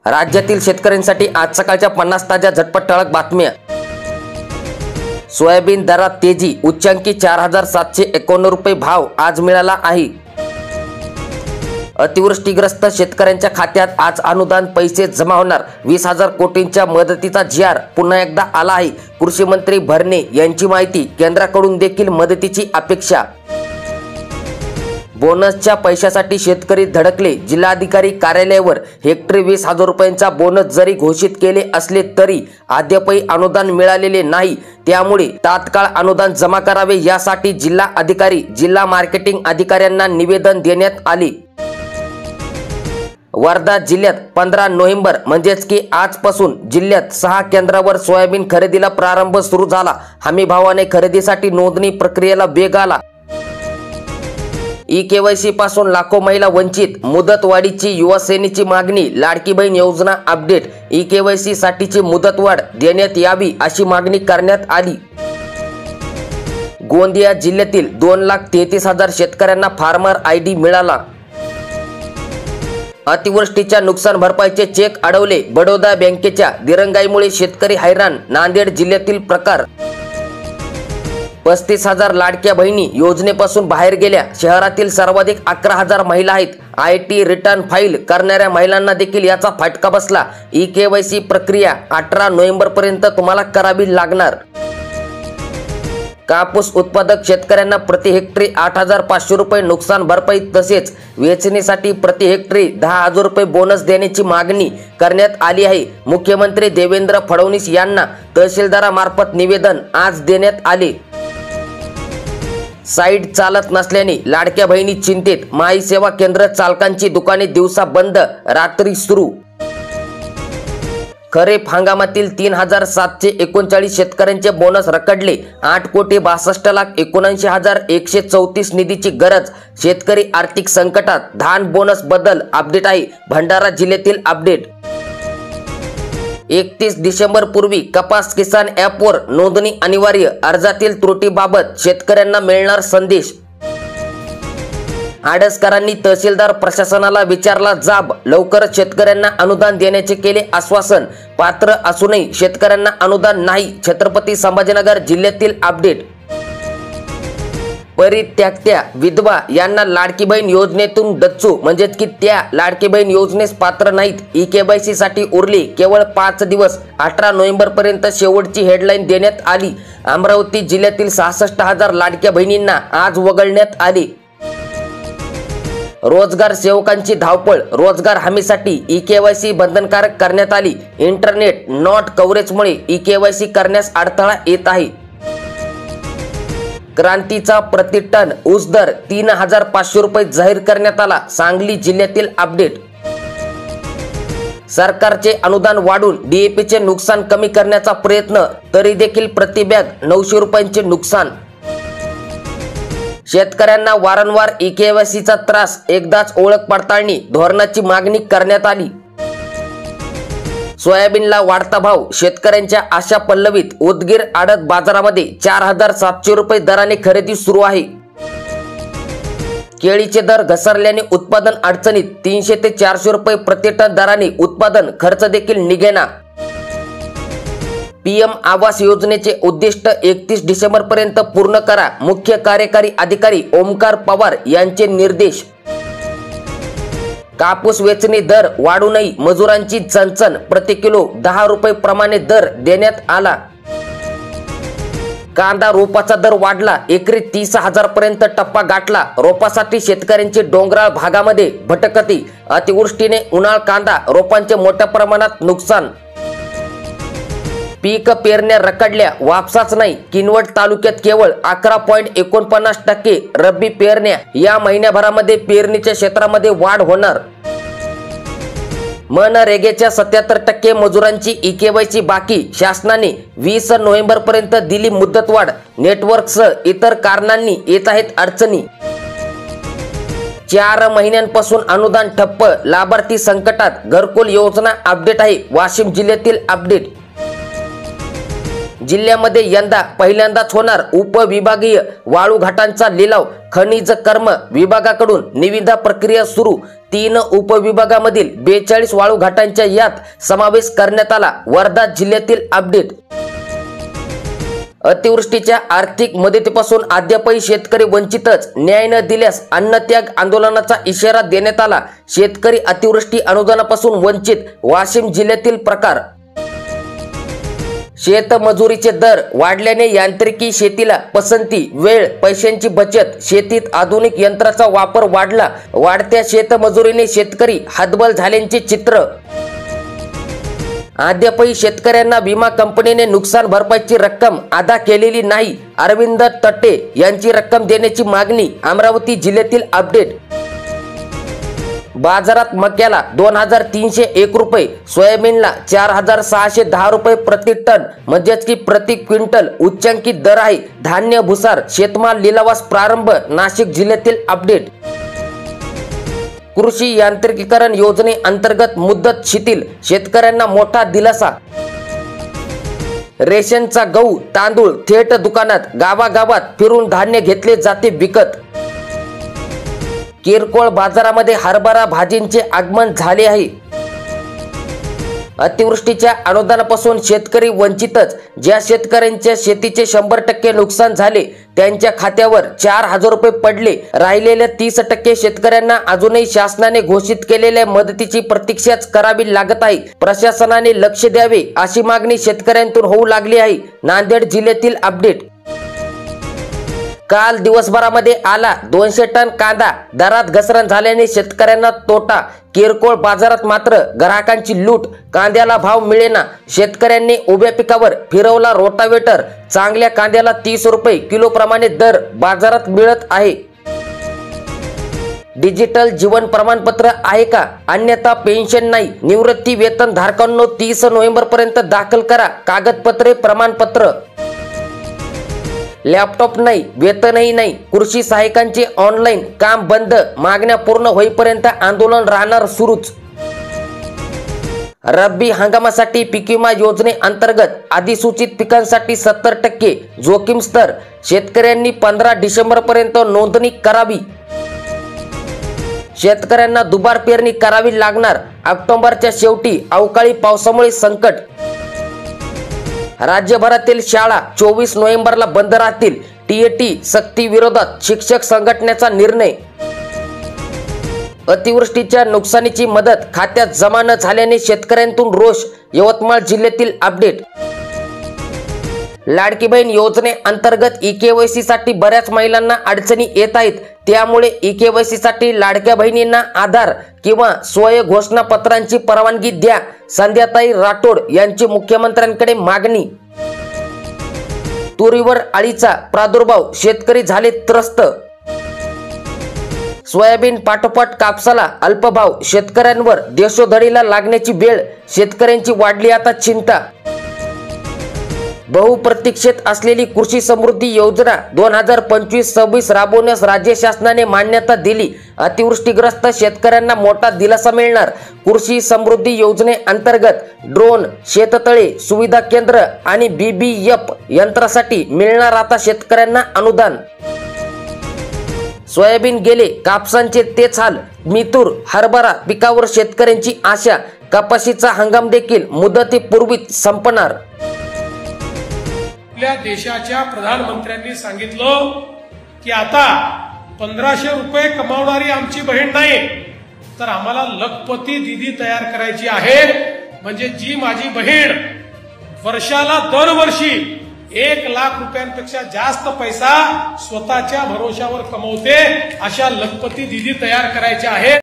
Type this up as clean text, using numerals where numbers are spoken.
राज्यातील शेतकऱ्यांसाठी आज सकाळच्या 50 ताज्या झटपट ठळक बातम्या। सोयाबीन दरात तेजी, उच्चांकी 4751 रुपये भाव आज मिळाला आहे। अतिवृष्टीग्रस्त शेतकऱ्यांच्या खात्यात आज अनुदान पैसे जमा होणार। 20,000 कोटींच्या मदतीचा जी.आर. पुन्हा एकदा आला आहे। कृषी मंत्री भरणे यांची माहिती, केंद्राकडून देखील मदतीची अपेक्षा। बोनसच्या पैशासाठी शेतकरी धडकले, जिल्हाधिकारी कार्यालयावर हेक्टरी 20,000 रुपयांचा बोनस जरी घोषित केले असले तरी अद्यापही अनुदान मिळालेले नाही। त्यामुळे तात्काळ अनुदान जमा करावे यासाठी जिल्हा अधिकारी, जिल्हा मार्केटिंग अधिकाऱ्यांना निवेदन देण्यात आले। वर्धा जिल्ह्यात 15 नोव्हेंबर म्हणजेच की आजपासून जिल्ह्यात 6 केंद्रावर सोयाबीन खरेदीला प्रारंभ सुरू झाला। हमी भावाने खरेदीसाठी नोंदणी प्रक्रियेला वेग आला। ई-केवायसी पासून लाखो महिला वंचित, मुदतवाढीची युवासेनेची मागणी। लाडकी बहीण योजना अपडेट, ई-केवायसी साठीची मुदतवाढ देण्यात यावी अशी मागणी करण्यात आली। गोंदिया जिल्ह्यातील 2,33,000 शेतकऱ्यांना फार्मर आयडी मिळाला। अतिवृष्टीच्या नुकसान भरपाईचे चेक अडवले, बडोदा बँकेच्या दिरंगाईमुळे शेतकरी हैराण। नांदेड जिल्ह्यातील प्रकार, 35,000 लाडक्या बहिणी योजनेपासून बाहेर गेल्या। शहरातील सर्वाधिक 11,000 महिला आहेत। IT रिटर्न फाईल करणाऱ्या महिलांना देखील याचा फटका बसला। ई-केवायसी प्रक्रिया 18 नोव्हेंबर पर्यंत तुम्हाला करावी लागणार। कापूस उत्पादक शेतकऱ्यांना प्रति हेक्टरी 8,500 रुपये नुकसान भरपाई तसेच वेचणीसाठी प्रति हेक्टरी 10,000 रुपये बोनस देण्याची मागणी करण्यात आली आहे। मुख्यमंत्री देवेंद्र फडणवीस यांना तहसीलदारामार्फत निवेदन आज देण्यात आले। साईट चालत नसल्याने लाडक्या बहिणी चिंतेत, माई सेवा केंद्र चालकांची दुकाने दिवसा बंद, रात्री सुरू। खरीप हंगामातील 3,739 शेतकऱ्यांचे बोनस रखडले। 8,62,79,134 निधीची गरज। शेतकरी आर्थिक संकटात, धान बोनस बदल अपडेट आहे। भंडारा जिल्ह्यातील अपडेट, 31 डिसेंबर पूर्वी कपास किसान ॲपवर नोंदणी अनिवार्य। अर्जातील त्रुटीबाबत शेतकऱ्यांना मिळणार संदेश। आडसकरांनी तहसीलदार प्रशासनाला विचारला जाब, लवकरच शेतकऱ्यांना अनुदान देण्याचे केले आश्वासन। पात्र असूनही शेतकऱ्यांना अनुदान नाही। छत्रपती संभाजीनगर जिल्ह्यातील अपडेट, परित्यक्त्या विधवा यांना लाडकी बहीण योजनेतून डच्चू, म्हणजेच की त्या लाडकी बहीण योजनेस पात्र नाहीत। ई-केवायसी साठी उरले केवळ 5 दिवस। 18 नोव्हेंबर पर्यंत शेवटची हेडलाईन देण्यात आली। अमरावती जिल्ह्यातील 66,000 लाडक्या बहिणींना आज वगळण्यात आले। रोजगार सेवकांची धावपळ, रोजगार हमीसाठी ई-केवायसी बंधनकारक करण्यात आली। इंटरनेट नॉट कव्हरेजमुळे ई-केवायसी करण्यास अडथळा येत आहे। क्रांतीचा प्रति टन ऊस दर 3,500 रुपये जाहीर करण्यात आला। सांगली जिल्ह्यातील अपडेट, सरकारचे अनुदान वाढून DAPचे नुकसान कमी करण्याचा प्रयत्न, तरी देखील प्रति बॅग 900 रुपयांचे नुकसान। शेतकऱ्यांना वारंवार ई-केवायसीचा त्रास, एकदाच ओळख पडताळणी धोरणाची मागणी करण्यात आली। सोयाबीनला वाढता भाव, शेतकऱ्यांच्या आशा पल्लवीत। उदगीर आडत बाजारामध्ये 4,700 रुपये दराने खरेदी सुरू आहे। केळीचे दर घसरल्याने उत्पादन अडचणीत। 300 ते 400 रुपये प्रति टन दराने उत्पादन खर्च देखील निघेना। PM आवास योजनेचे उद्दिष्ट 31 डिसेंबर पर्यंत पूर्ण करा, मुख्य कार्यकारी अधिकारी ओमकार पवार यांचे निर्देश। कापूस वेचणी दर वाढूनही मजुरांची चणचण, प्रति किलो 10 रुपये प्रमाणे दर देण्यात आला। कांदा रोपाचा दर वाढला, एकरी 30,000 पर्यंत टप्पा गाठला। रोपासाठी शेतकऱ्यांची डोंगराळ भागामध्ये भटकती। अतिवृष्टीने उन्हाळ कांदा रोपांचे मोठ्या प्रमाणात नुकसान। पीक पेरण्या रखडल्या, वापसाच नाही। किनवट तालुक्यात केवळ 11.49% रब्बी पेरण्या। या महिन्याभरामध्ये पेरणीच्या क्षेत्रामध्ये वाढ होणार। मनरेगाच्या 77% मजुरांची ई-केवायसी बाकी। शासनाने 20 नोव्हेंबर पर्यंत दिली मुदतवाढ। नेटवर्कसह इतर कारणांनी येत आहेत अडचणी। 4 महिन्यांपासून अनुदान ठप्प, लाभार्थी संकटात। घरकुल योजना अपडेट आहे। वाशिम जिल्ह्यातील अपडेट, जिल्ह्यामध्ये यंदा पहिल्यांदाच होणार उपविभागीय वाळू घाटांचा लिलाव. खनिज कर्म विभागाकडून निविदा प्रक्रिया सुरू. 3 उपविभागामधील 42 वाळू घाटांच्या यात समावेश करण्यात आला. वर्धा जिल्ह्यातील अपडेट. अतिवृष्टीच्या आर्थिक मदतीपासून अद्यापही शेतकरी वंचितच. न्याय न दिल्यास अन्नत्याग आंदोलनाचा इशारा देण्यात आला. शेतकरी अतिवृष्टी अनुदानापासून वंचित. वाशिम जिल्ह्यातील प्रकार. शेतमजुरीचे दर वाढल्याने यांत्रिकी शेतीला पसंती. वेळ पैशांची बचत. शेतीत आधुनिक यंत्राचा वापर वाढला. वाढत्या शेतमजुरीने शेतकरी हतबल झाल्याचे चित्र. अद्यापही शेतकऱ्यांना विमा कंपनीने नुकसान भरपाईची रक्कम अदा केलेली नाही. अरविंद तट्टे यांची रक्कम देण्याची मागणी. अमरावती जिल्ह्यातील अपडेट. बाजारात मक्याला 2301 रुपये, सोयाबीनला 4610 रुपये प्रति टन म्हणजेच की प्रति क्विंटल उच्चांकित दर आहे. धान्य भुसार शेतमाल लिलावास प्रारंभ. नाशिक जिल्ह्यातील अपडेट. कृषी यांत्रिकीकरण योजनेअंतर्गत मुदत शिथिल. शेतकऱ्यांना मोठा दिलासा. रेशनचा गहू तांदूळ थेट दुकानात. गावागावात फिरून धान्य घेतले जाते विकत. किरकोळ बाजारामध्ये हरभरा भाजींचे आगमन झाले आहे. अतिवृष्टीच्या अनुदानापासून शेतकरी वंचितच. ज्या शेतकऱ्यांच्या शेतीचे 100% नुकसान झाले त्यांच्या खात्यावर 4000 रुपये पडले. राहिलेल्या 30% शेतकऱ्यांना अजूनही शासनाने घोषित केलेल्या मदतीची प्रतीक्षाच करावी लागत आहे. प्रशासनाने लक्ष द्यावे अशी मागणी शेतकऱ्यांतून होऊ लागली आहे. नांदेड जिल्ह्यातील अपडेट. काल दिवसभरामध्ये आला 200 टन कांदा. दरात घसरण झाल्याने शेतकऱ्यांना तोटा. किरकोळ बाजारात मात्र ग्राहकांची लूट. कांद्याला भाव मिळेना. शेतकऱ्यांनी उभ्या पिकावर फिरवला रोटावेटर. चांगल्या कांद्याला 30 रुपये किलो प्रमाणे दर बाजारात मिळत आहे. डिजिटल जीवन प्रमाणपत्र आहे का? अन्यथा पेन्शन नाही. निवृत्ती वेतन धारकांनो 30 नोव्हेंबर पर्यंत दाखल करा कागदपत्रे प्रमाणपत्र. लॅपटॉप नाही, वेतनही नाही. कृषी सहाय्यकांचे ऑनलाईन काम बंद. मागण्या पूर्ण होईपर्यंत आंदोलन राहणार सुरूच. रब्बी हंगामासाठी पीक विमा योजनेअंतर्गत अधिसूचित पिकांसाठी 70% जोखीम स्तर. शेतकऱ्यांनी 15 डिसेंबर पर्यंत नोंदणी करावी. शेतकऱ्यांना दुबार पेरणी करावी लागणार. ऑक्टोबरच्या शेवटी अवकाळी पावसामुळे संकट. राज्यभरातील शाळा 24 नोव्हेंबरला बंद राहतील. टीएटी सक्ती विरोधात शिक्षक संघटनेचा निर्णय. अतिवृष्टीच्या नुकसानीची मदत खात्यात जमा न झाल्याने शेतकऱ्यांतून रोष. यवतमाळ जिल्ह्यातील अपडेट. लाडकी बहीण योजनेअंतर्गत ई-केवायसी साठी बऱ्याच महिलांना अडचणी येत आहेत. त्यामुळे ई-केवायसी साठी लाडक्या बहिणींना आधार किंवा स्वय घोषणा पत्रांची परवानगी द्या. संध्याताई राठोड यांची मुख्यमंत्र्यांकडे मागणी. तुरीवर अळीचा प्रादुर्भाव. शेतकरी झाले त्रस्त. सोयाबीन पाठोपाठ कापसाला अल्पभाव. शेतकऱ्यांवर देशोधडीला लागण्याची वेळ. शेतकऱ्यांची वाढली आता चिंता. बहुप्रतीक्षित असलेली कृषी समृद्धी योजना 2025-26 राबवण्यास राज्य शासनाने मान्यता दिली. अतिवृष्टीग्रस्त शेतकऱ्यांना मोठा दिलासा मिळणार. कृषी समृद्धी योजनेअंतर्गत ड्रोन, शेततळे सुविधा केंद्र आणि BBF यंत्रासाठी मिळणार आता शेतकऱ्यांना अनुदान. सोयाबीन गेले, कापसांचे तेच हाल. मितूर हरभरा पिकावर शेतकऱ्यांची आशा. कपाशीचा हंगाम देखील मुदतीपूर्वीच संपणार. आपल्या देशाच्या प्रधानमंत्र्यांनी सांगितलं की आता 1500 रुपये कमावणारी आमची बहीण नाही, तर आम्हाला लखपती दीदी तयार करायची आहे. म्हणजे जी माझी बहीण वर्षाला दरवर्षी 1 लाख रुपयांपेक्षा जास्त पैसा स्वतःच्या भरोशावर कमवते, अशा लखपती दीदी तयार करायच्या आहेत.